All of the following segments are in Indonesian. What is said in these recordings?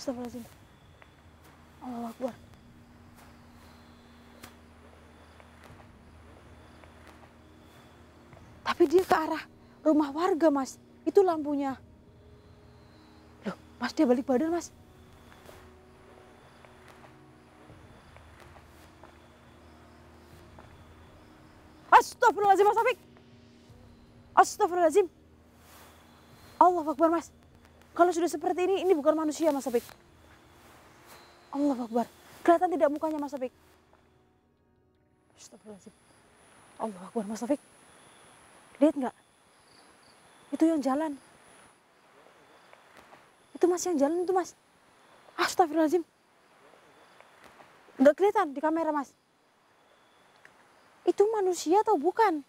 Astagfirullahaladzim. Allahu Akbar. Tapi dia ke arah rumah warga, Mas. Itu lampunya. Loh, Mas, dia balik badan, Mas. Astagfirullahaladzim, Mas Taufik. Astagfirullahaladzim. Allahu Akbar, Mas. Kalau sudah seperti ini bukan manusia, Mas Taufik. Allahu Akbar. Kelihatan tidak mukanya, Mas Taufik? Astagfirullahaladzim. Allahu Akbar, Mas Taufik. Lihat nggak? Itu yang jalan. Itu Mas yang jalan itu, Mas. Astagfirullahaladzim. Nggak kelihatan di kamera, Mas. Itu manusia atau bukan?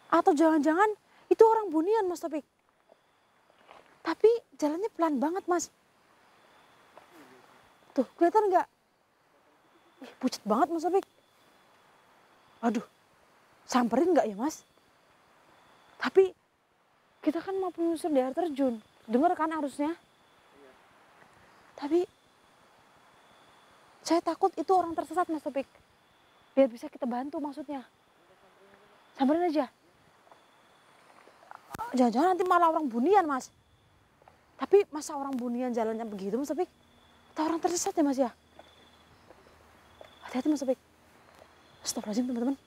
Atau jangan-jangan itu orang bunian, Mas Taufik? Tapi jalannya pelan banget, Mas. Tuh, kelihatan nggak? Pucat banget, Mas Taufik. Aduh, samperin nggak ya, Mas? Tapi kita kan mau penyusur di air terjun. Dengar kan arusnya? Tapi saya takut itu orang tersesat, Mas Taufik. Biar bisa kita bantu maksudnya. Samperin aja. Jangan-jangan nanti malah orang bunian, Mas. Tapi masa orang bunian jalannya begitu, Mas Taufik? Atau orang tersesat ya, Mas ya? Hati-hati, Mas Taufik. Astagfirullahaladzim, teman-teman.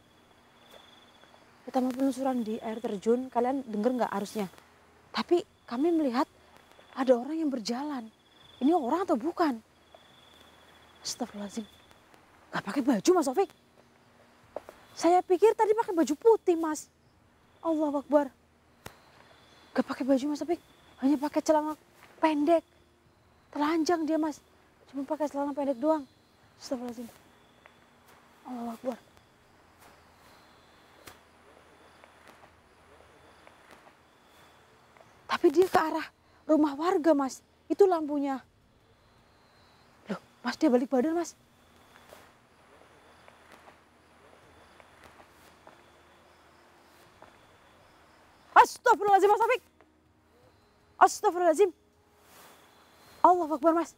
Kita mau penelusuran di air terjun, kalian dengar nggak arusnya? Tapi kami melihat ada orang yang berjalan. Ini orang atau bukan? Astagfirullahaladzim. Gak pakai baju, Mas Taufik. Saya pikir tadi pakai baju putih, Mas. Allahu Akbar. Gak pakai baju, Mas Taufik. Hanya pakai celana pendek. Telanjang dia, Mas. Cuma pakai celana pendek doang. Astagfirullahaladzim. Allahu Akbar. Tapi dia ke arah rumah warga, Mas. Itu lampunya. Loh, Mas, dia balik badan, Mas. Astagfirullahaladzim, Mas Taufik. Astagfirullahaladzim. Allahu Akbar, Mas.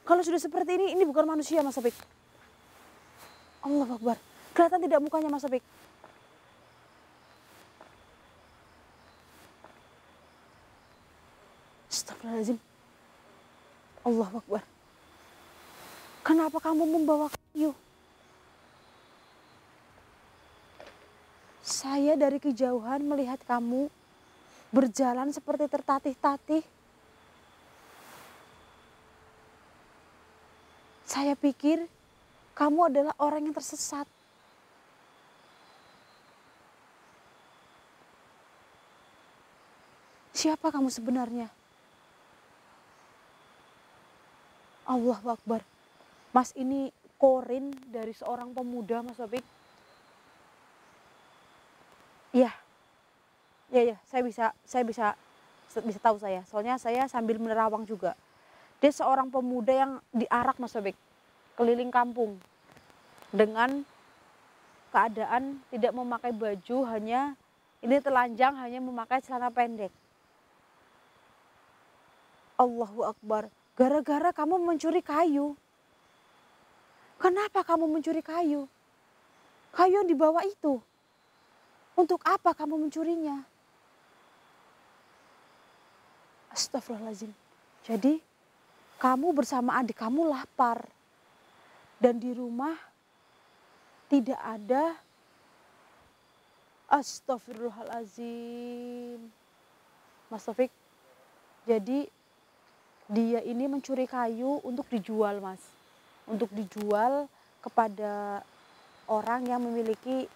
Kalau sudah seperti ini bukan manusia, Mas Taufik. Allahu Akbar. Kelihatan tidak mukanya, Mas Taufik? Astagfirullahaladzim. Allahu Akbar. Kenapa kamu membawa kayu? Saya dari kejauhan melihat kamu berjalan seperti tertatih-tatih. Saya pikir kamu adalah orang yang tersesat. Siapa kamu sebenarnya? Allahu Akbar. Mas, ini korin dari seorang pemuda, Mas Taufik. Iya. Ya, saya bisa tahu saya. Soalnya saya sambil menerawang juga. Dia seorang pemuda yang diarak, Mas Taufik, keliling kampung dengan keadaan tidak memakai baju, hanya ini telanjang, hanya memakai celana pendek. Allahu Akbar. Gara-gara kamu mencuri kayu. Kenapa kamu mencuri kayu? Kayu yang dibawa itu. Untuk apa kamu mencurinya? Astagfirullahaladzim. Jadi kamu bersama adik kamu lapar. Dan di rumah tidak ada. Astagfirullahaladzim. Mas Taufik. Jadi dia ini mencuri kayu untuk dijual, Mas. Untuk dijual kepada orang yang memiliki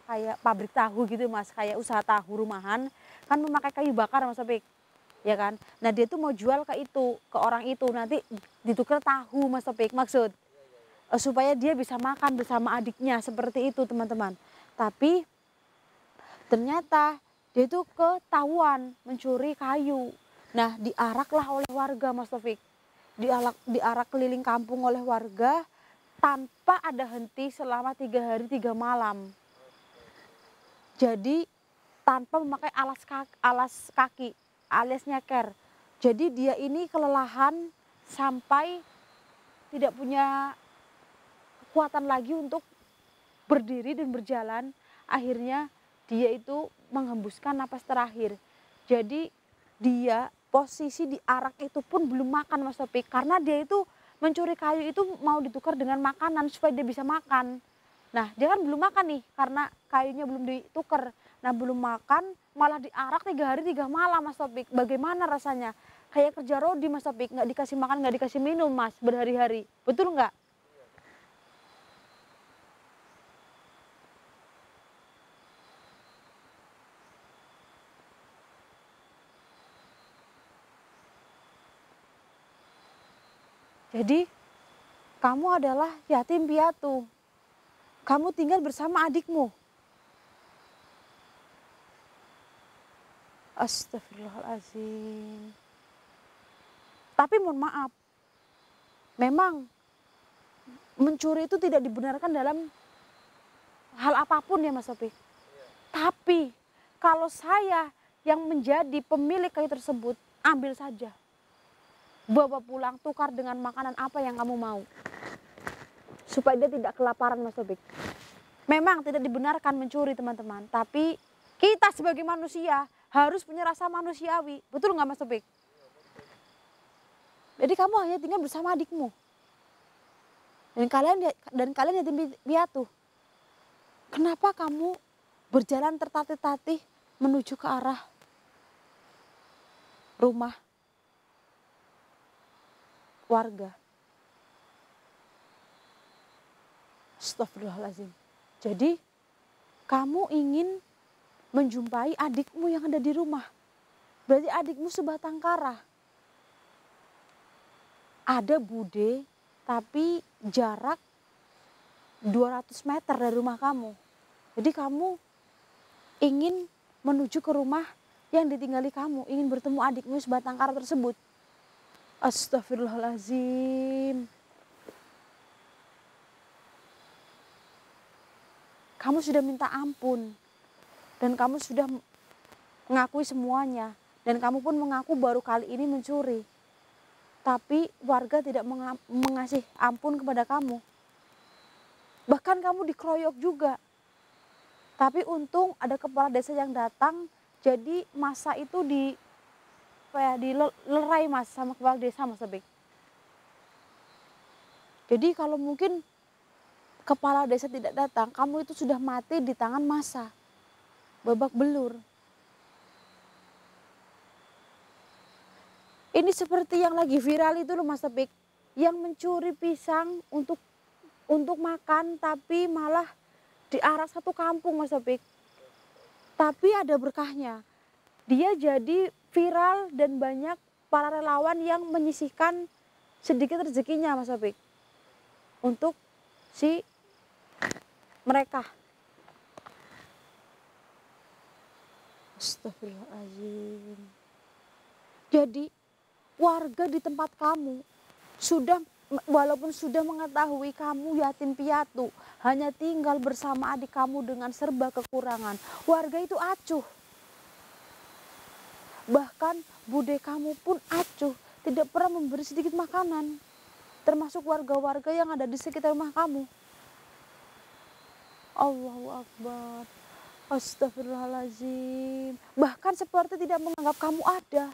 kayak pabrik tahu gitu, Mas. Kayak usaha tahu rumahan. Kan memakai kayu bakar, Mas Taufik. Ya kan? Nah, dia tuh mau jual ke orang itu. Nanti ditukar tahu, Mas Taufik. Maksud supaya dia bisa makan bersama adiknya. Seperti itu, teman-teman. Tapi ternyata dia itu ketahuan mencuri kayu. Nah, diaraklah oleh warga, Mas Taufik. Diarak keliling kampung oleh warga tanpa ada henti selama 3 hari 3 malam. Jadi tanpa memakai alas kaki alias nyeker. Jadi dia ini kelelahan sampai tidak punya kekuatan lagi untuk berdiri dan berjalan. Akhirnya dia itu menghembuskan napas terakhir. Jadi dia posisi di arak itu pun belum makan Mas Topik, karena dia itu mencuri kayu itu mau ditukar dengan makanan supaya dia bisa makan. Nah dia kan belum makan nih karena kayunya belum ditukar. Nah belum makan malah diarak 3 hari 3 malam Mas Topik. Bagaimana rasanya? Kayak kerja rodi Mas Topik, nggak dikasih makan nggak dikasih minum Mas berhari-hari. Betul nggak? Jadi kamu adalah yatim piatu. Kamu tinggal bersama adikmu. Astagfirullahaladzim. Tapi mohon maaf, memang mencuri itu tidak dibenarkan dalam hal apapun ya Mas Topik. Tapi kalau saya yang menjadi pemilik kayu tersebut, ambil saja. Bawa pulang, tukar dengan makanan apa yang kamu mau. Supaya dia tidak kelaparan Mas Topik. Memang tidak dibenarkan mencuri teman-teman, tapi kita sebagai manusia harus punya rasa manusiawi. Betul nggak Mas Topik? Jadi kamu hanya tinggal bersama adikmu. Dan kalian yatim piatu. Kenapa kamu berjalan tertatih-tatih menuju ke arah rumah warga? Astagfirullahaladzim. Jadi kamu ingin menjumpai adikmu yang ada di rumah. Berarti adikmu sebatang kara. Ada bude tapi jarak 200 meter dari rumah kamu. Jadi kamu ingin menuju ke rumah yang ditinggali kamu. Ingin bertemu adikmu sebatang kara tersebut. Astagfirullahaladzim. Kamu sudah minta ampun. Dan kamu sudah mengakui semuanya. Dan kamu pun mengaku baru kali ini mencuri. Tapi warga tidak mengasih ampun kepada kamu. Bahkan kamu dikeroyok juga. Tapi untung ada kepala desa yang datang. Jadi masa itu dilerai Mas sama kepala desa Mas Topik. Jadi kalau mungkin kepala desa tidak datang, kamu itu sudah mati di tangan massa. Babak belur. Ini seperti yang lagi viral itu loh Mas Topik. Yang mencuri pisang untuk makan tapi malah diarak satu kampung Mas Topik. Tapi ada berkahnya. Dia jadi viral dan banyak para relawan yang menyisihkan sedikit rezekinya Mas Topik. Untuk si mereka. Astagfirullahaladzim. Jadi warga di tempat kamu walaupun sudah mengetahui kamu yatim piatu, hanya tinggal bersama adik kamu dengan serba kekurangan, warga itu acuh. Bahkan bude kamu pun acuh, tidak pernah memberi sedikit makanan, termasuk warga-warga yang ada di sekitar rumah kamu. Allahu Akbar. Astagfirullahaladzim. Bahkan seperti tidak menganggap kamu ada.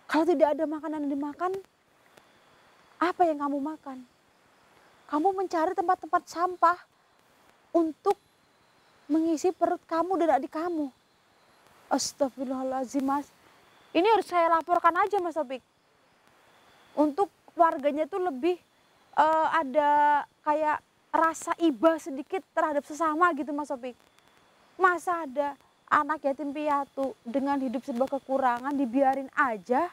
Kalau tidak ada makanan yang dimakan, apa yang kamu makan? Kamu mencari tempat-tempat sampah untuk mengisi perut kamu dan adik kamu. Astagfirullahaladzim Mas. Ini harus saya laporkan aja Mas Topik. Untuk warganya itu lebih ada kayak rasa iba sedikit terhadap sesama gitu Mas Topik. Masa ada anak yatim piatu dengan hidup serba kekurangan dibiarin aja?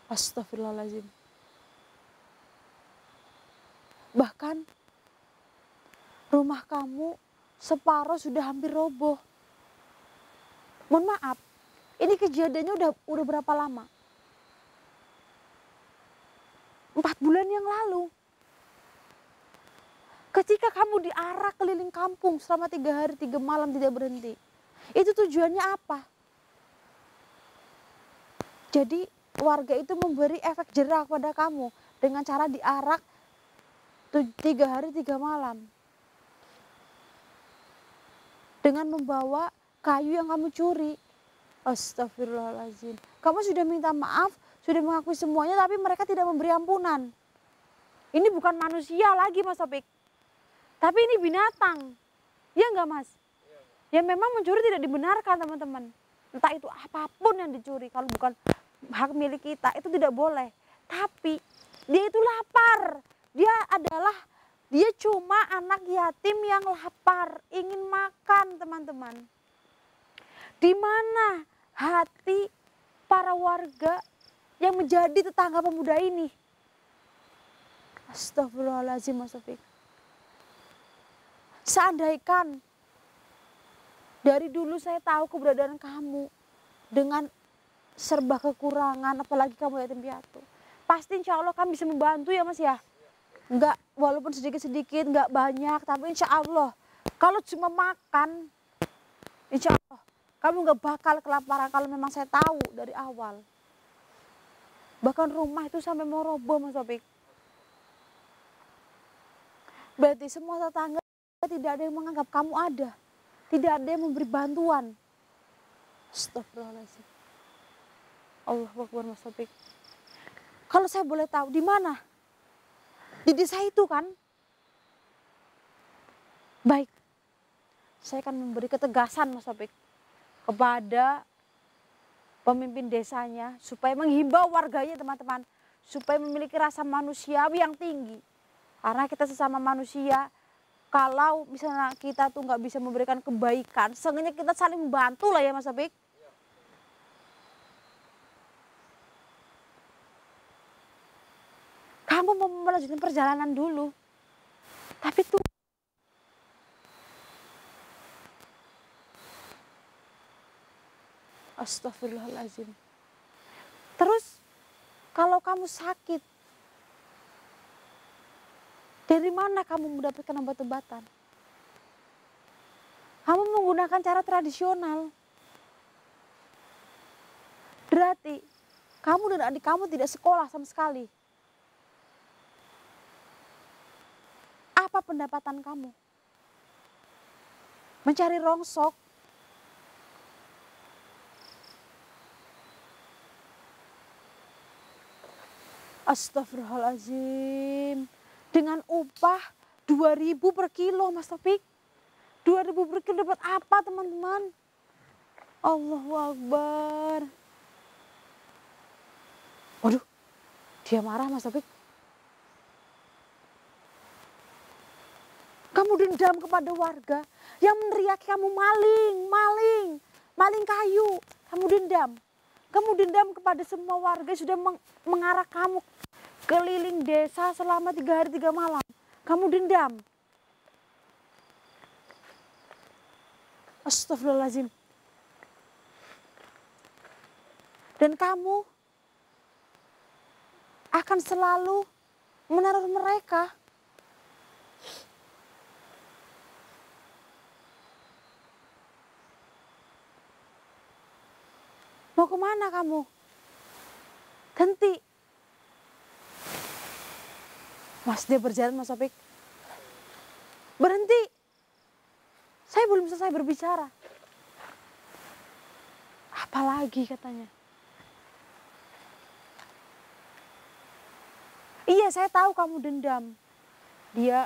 Astagfirullahaladzim. Bahkan rumah kamu separuh sudah hampir roboh. Mohon maaf, ini kejadiannya udah berapa lama? 4 bulan yang lalu. Ketika kamu diarak keliling kampung selama 3 hari 3 malam tidak berhenti. Itu tujuannya apa? Jadi warga itu memberi efek jerah pada kamu dengan cara diarak 3 hari 3 malam. Dengan membawa kayu yang kamu curi. Astagfirullahaladzim. Kamu sudah minta maaf, sudah mengakui semuanya, tapi mereka tidak memberi ampunan. Ini bukan manusia lagi Mas Taufik. Tapi ini binatang. Ya enggak Mas? Ya memang mencuri tidak dibenarkan teman-teman. Entah itu apapun yang dicuri, kalau bukan hak milik kita itu tidak boleh. Tapi dia itu lapar. Dia cuma anak yatim yang lapar, ingin makan teman-teman. Di mana hati para warga yang menjadi tetangga pemuda ini? Astagfirullahaladzim Mas Taufik. Seandaikan dari dulu saya tahu keberadaan kamu dengan serba kekurangan, apalagi kamu yatim piatu, pasti insya Allah kami bisa membantu ya Mas ya. Enggak, walaupun sedikit-sedikit, enggak banyak, tapi insya Allah kalau cuma makan, insya Allah kamu enggak bakal kelaparan kalau memang saya tahu dari awal. Bahkan rumah itu sampai mau roboh Mas Taufik. Berarti semua tetangga tidak ada yang menganggap kamu ada. Tidak ada yang memberi bantuan. Astagfirullahaladzim. Allahu Akbar Mas Taufik. Kalau saya boleh tahu di mana? Di desa itu kan? Baik. Saya akan memberi ketegasan Mas Taufik kepada pemimpin desanya supaya menghimbau warganya teman-teman supaya memiliki rasa manusiawi yang tinggi. Karena kita sesama manusia, kalau misalnya kita tuh nggak bisa memberikan kebaikan, seenggaknya kita saling membantu lah ya Mas Taufik. Kamu mau melanjutkan perjalanan dulu, tapi tuh astagfirullahaladzim. Terus kalau kamu sakit, dari mana kamu mendapatkan obat-obatan? Kamu menggunakan cara tradisional. Berarti kamu dan adik kamu tidak sekolah sama sekali. Apa pendapatan kamu? Mencari rongsok. Astagfirullahaladzim. Dengan upah 2.000 per kilo Mas Taufik. 2.000 per kilo dapat apa teman-teman? Allahu Akbar. Waduh, dia marah Mas Taufik. Kamu dendam kepada warga yang meneriaki kamu maling kayu. Kamu dendam. Kamu dendam kepada semua warga yang sudah mengarah kamu keliling desa selama 3 hari 3 malam. Kamu dendam. Astagfirullahaladzim. Dan kamu akan selalu meneror mereka. Mau kemana kamu? Henti. Mas, dia berjalan Mas Taufik. Berhenti. Saya belum selesai berbicara. Apalagi katanya. Iya, saya tahu kamu dendam. Dia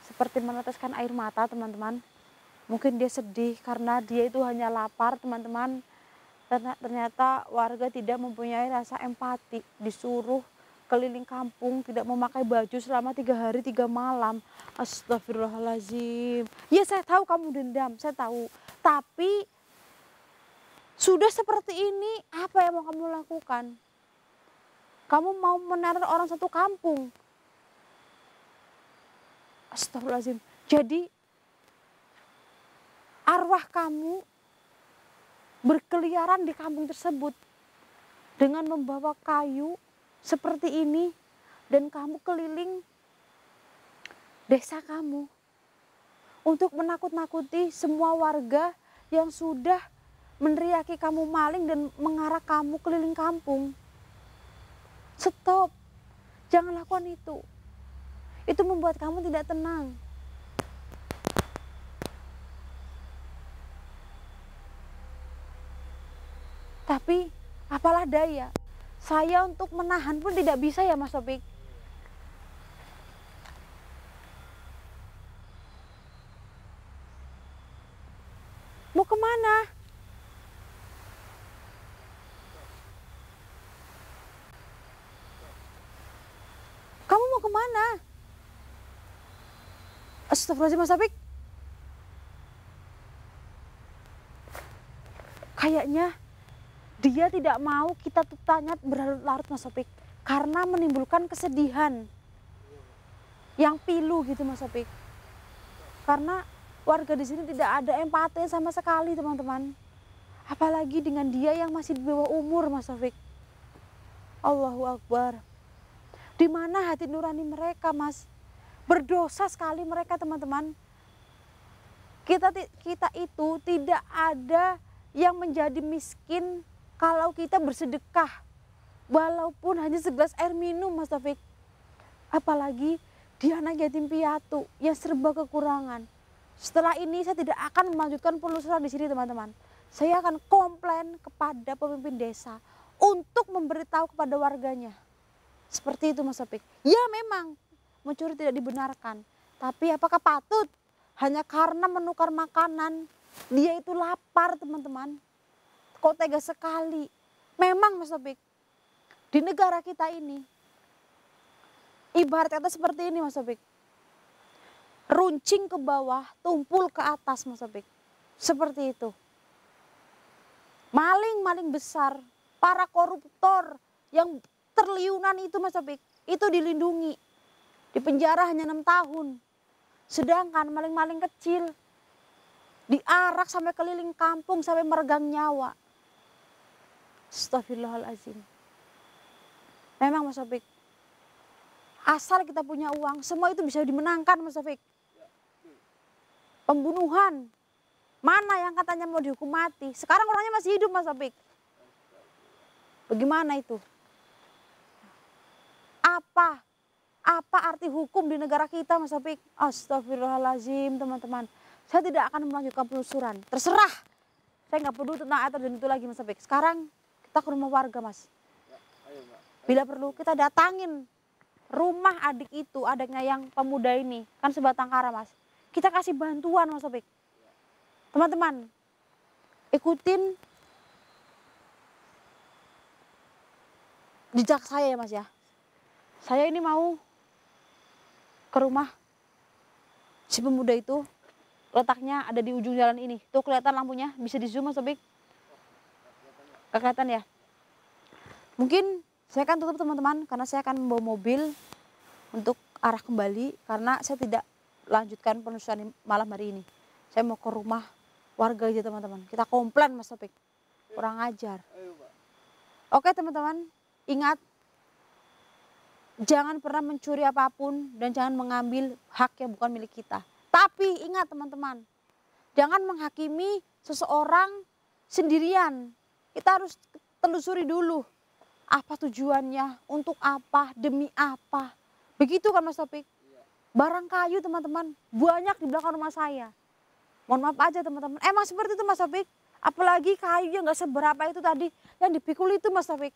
seperti meneteskan air mata teman-teman. Mungkin dia sedih karena dia itu hanya lapar teman-teman. Ternyata warga tidak mempunyai rasa empati, disuruh keliling kampung, tidak memakai baju selama 3 hari 3 malam. Astagfirullahaladzim. Ya saya tahu kamu dendam, saya tahu. Tapi sudah seperti ini, apa yang mau kamu lakukan? Kamu mau meneror orang satu kampung. Astagfirullahaladzim. Jadi arwah kamu berkeliaran di kampung tersebut dengan membawa kayu seperti ini dan kamu keliling desa kamu untuk menakut-nakuti semua warga yang sudah meneriaki kamu maling dan mengarak kamu keliling kampung. Stop, jangan lakukan itu. Itu membuat kamu tidak tenang. Tapi apalah daya, saya untuk menahan pun tidak bisa ya Mas Topik. Mau kemana? Kamu mau kemana? Astagfirullahaladzim Mas Topik. Kayaknya dia tidak mau kita tanya berlarut-larut Mas Topik. Karena menimbulkan kesedihan. Yang pilu gitu Mas Topik. Karena warga di sini tidak ada empati sama sekali teman-teman. Apalagi dengan dia yang masih di bawah umur Mas Taufik. Allahu Akbar. Di mana hati nurani mereka Mas? Berdosa sekali mereka teman-teman. Kita itu tidak ada yang menjadi miskin kalau kita bersedekah. Walaupun hanya segelas air minum Mas Taufik. Apalagi dia anak yatim piatu yang serba kekurangan. Setelah ini saya tidak akan melanjutkan penelusuran di sini teman-teman. Saya akan komplain kepada pemimpin desa untuk memberitahu kepada warganya. Seperti itu Mas Topik. Ya memang mencuri tidak dibenarkan. Tapi apakah patut hanya karena menukar makanan dia itu lapar teman-teman? Kok tega sekali. Memang Mas Topik, di negara kita ini ibarat kata seperti ini Mas Topik. Runcing ke bawah, tumpul ke atas Mas Topik. Seperti itu. Maling-maling besar, para koruptor yang terliunan itu Mas Topik, itu dilindungi. Di penjara hanya 6 tahun. Sedangkan maling-maling kecil diarak sampai keliling kampung sampai meregang nyawa. Astagfirullahaladzim. Memang Mas Topik, asal kita punya uang, semua itu bisa dimenangkan Mas Topik. Pembunuhan, mana yang katanya mau dihukum mati, sekarang orangnya masih hidup Mas Topik. Bagaimana itu? Apa arti hukum di negara kita Mas Topik? Astagfirullahaladzim teman-teman. Saya tidak akan melanjutkan penelusuran, terserah. Saya nggak peduli tentang air dan itu lagi Mas Topik. Sekarang kita ke rumah warga Mas. Bila perlu kita datangin rumah adik itu, adiknya yang pemuda ini, kan sebatang kara Mas. Kita kasih bantuan Mas Topik. Teman-teman, ikutin jejak saya ya Mas ya. Saya ini mau ke rumah si pemuda itu, letaknya ada di ujung jalan ini. Tuh kelihatan lampunya, bisa di zoom Mas Topik. Kelihatan ya. Mungkin saya akan tutup teman-teman karena saya akan membawa mobil untuk arah kembali karena saya tidak lanjutkan penelusuran malam hari ini. Saya mau ke rumah warga aja teman-teman. Kita komplain Mas Topik. Kurang ajar. Oke teman-teman, ingat jangan pernah mencuri apapun dan jangan mengambil hak yang bukan milik kita. Tapi ingat teman-teman, jangan menghakimi seseorang sendirian. Kita harus telusuri dulu. Apa tujuannya, untuk apa, demi apa. Begitu kan Mas Topik? Barang kayu teman-teman, banyak di belakang rumah saya. Mohon maaf aja teman-teman, emang seperti itu Mas Topik. Apalagi kayu yang gak seberapa itu tadi, yang dipikul itu Mas Topik.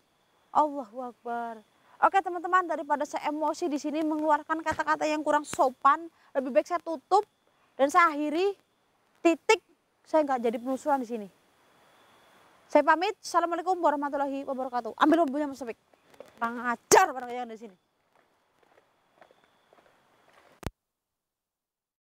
Allahu Akbar. Oke teman-teman, daripada saya emosi di sini mengeluarkan kata-kata yang kurang sopan, lebih baik saya tutup dan saya akhiri, titik, saya nggak jadi penelusuran di sini. Saya pamit. Assalamualaikum warahmatullahi wabarakatuh. Ambil mobilnya Mas Topik. Kurang ajar barang yang di sini.